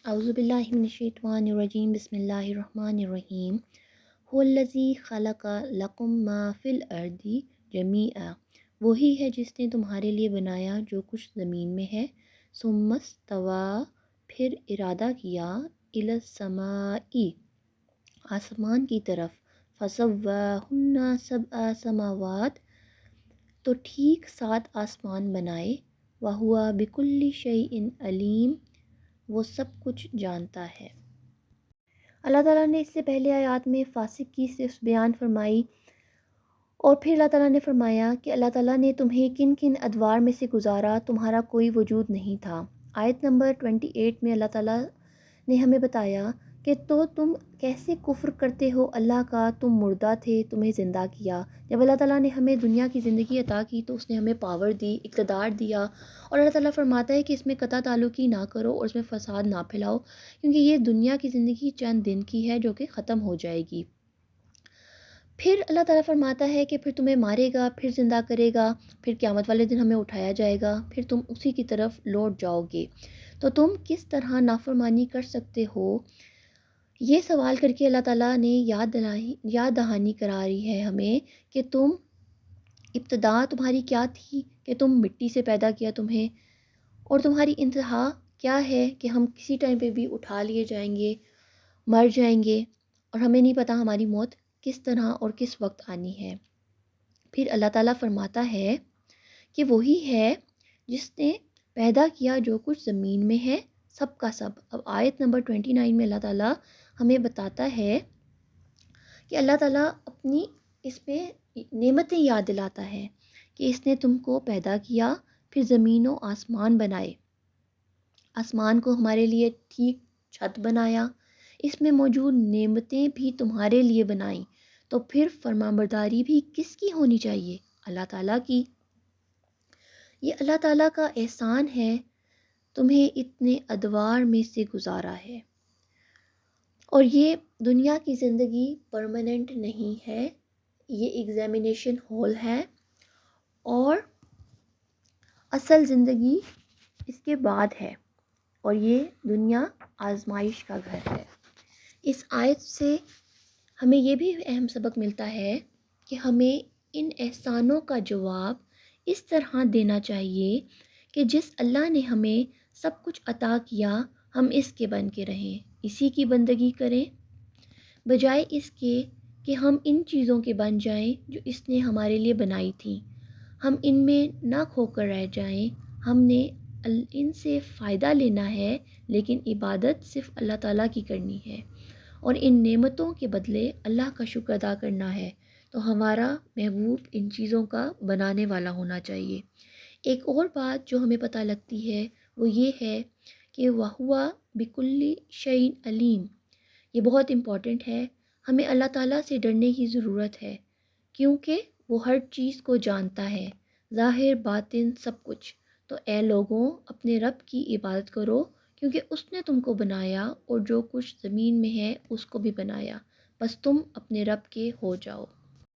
اعوذ باللہ من الشیطان الرجیم بسم اللہ الرحمن الرحیم هو الذی خلق لکم ما فی الارض جمیعا، وہی ہے جس نے تمہارے لیے بنایا جو کچھ زمین میں ہے، ثم استوی، پھر ارادہ کیا، الی السماء، آسمان کی طرف، فسواہن سبع سماوات، تو ٹھیک 7 آسمان بنائے، وہو بکل شیء علیم، وہ سب کچھ جانتا ہے۔ اللہ تعالیٰ نے اس سے پہلے آیات میں فاسق کی صرف بیان فرمائی، اور پھر اللہ تعالیٰ نے فرمایا کہ اللہ تعالیٰ نے تمہیں کن کن ادوار میں سے گزارا، تمہارا کوئی وجود نہیں تھا۔ آیت نمبر 28 میں اللہ تعالیٰ نے ہمیں بتایا کہ تو تم کیسے کفر کرتے ہو اللہ کا، تم مردہ تھے، تمہیں زندہ کیا۔ جب اللہ تعالیٰ نے ہمیں دنیا کی زندگی عطا کی تو اس نے ہمیں پاور دی، اقتدار دیا، اور اللہ تعالیٰ فرماتا ہے کہ اس میں قطع تعلقی نہ کرو اور اس میں فساد نہ پھیلاؤ، کیونکہ یہ دنیا کی زندگی چند دن کی ہے جو کہ ختم ہو جائے گی۔ پھر اللہ تعالیٰ فرماتا ہے کہ پھر تمہیں مارے گا، پھر زندہ کرے گا، پھر قیامت والے دن ہمیں اٹھایا جائے گا، پھر تم اسی کی طرف لوٹ جاؤ گے، تو تم کس طرح نافرمانی کر سکتے ہو؟ یہ سوال کر کے اللہ تعالیٰ نے یاد دہانی کرا رہی ہے ہمیں کہ تم ابتدا تمہاری کیا تھی، کہ تم مٹی سے پیدا کیا تمہیں، اور تمہاری انتہا کیا ہے کہ ہم کسی ٹائم پہ بھی اٹھا لیے جائیں گے، مر جائیں گے، اور ہمیں نہیں پتہ ہماری موت کس طرح اور کس وقت آنی ہے۔ پھر اللہ تعالیٰ فرماتا ہے کہ وہی ہے جس نے پیدا کیا جو کچھ زمین میں ہے، سب کا سب۔ اب آیت نمبر 29 میں اللہ تعالیٰ ہمیں بتاتا ہے کہ اللہ تعالیٰ اپنی اس میں نعمتیں یاد دلاتا ہے کہ اس نے تم کو پیدا کیا، پھر زمین و آسمان بنائے، آسمان کو ہمارے لیے ٹھیک چھت بنایا، اس میں موجود نعمتیں بھی تمہارے لیے بنائیں، تو پھر فرمانبرداری بھی کس کی ہونی چاہیے؟ اللہ تعالیٰ کی۔ یہ اللہ تعالیٰ کا احسان ہے، تمہیں اتنے ادوار میں سے گزارا ہے، اور یہ دنیا کی زندگی پرماننٹ نہیں ہے، یہ ایگزامینیشن ہال ہے، اور اصل زندگی اس کے بعد ہے، اور یہ دنیا آزمائش کا گھر ہے۔ اس آیت سے ہمیں یہ بھی اہم سبق ملتا ہے کہ ہمیں ان احسانوں کا جواب اس طرح دینا چاہیے کہ جس اللہ نے ہمیں سب کچھ عطا کیا، ہم اس کے بن کے رہیں، اسی کی بندگی کریں، بجائے اس کے کہ ہم ان چیزوں کے بن جائیں جو اس نے ہمارے لیے بنائی تھیں۔ ہم ان میں نہ کھو کر رہ جائیں، ہم نے ان سے فائدہ لینا ہے، لیکن عبادت صرف اللہ تعالیٰ کی کرنی ہے، اور ان نعمتوں کے بدلے اللہ کا شکر ادا کرنا ہے، تو ہمارا محبوب ان چیزوں کا بنانے والا ہونا چاہیے۔ ایک اور بات جو ہمیں پتہ لگتی ہے وہ یہ ہے کہ وَهُوَ بِكُلِّ شَيْءٍ علیم، یہ بہت امپورٹنٹ ہے، ہمیں اللہ تعالیٰ سے ڈرنے کی ضرورت ہے، کیونکہ وہ ہر چیز کو جانتا ہے، ظاہر باطن سب کچھ۔ تو اے لوگوں، اپنے رب کی عبادت کرو، کیونکہ اس نے تم کو بنایا اور جو کچھ زمین میں ہے اس کو بھی بنایا، بس تم اپنے رب کے ہو جاؤ۔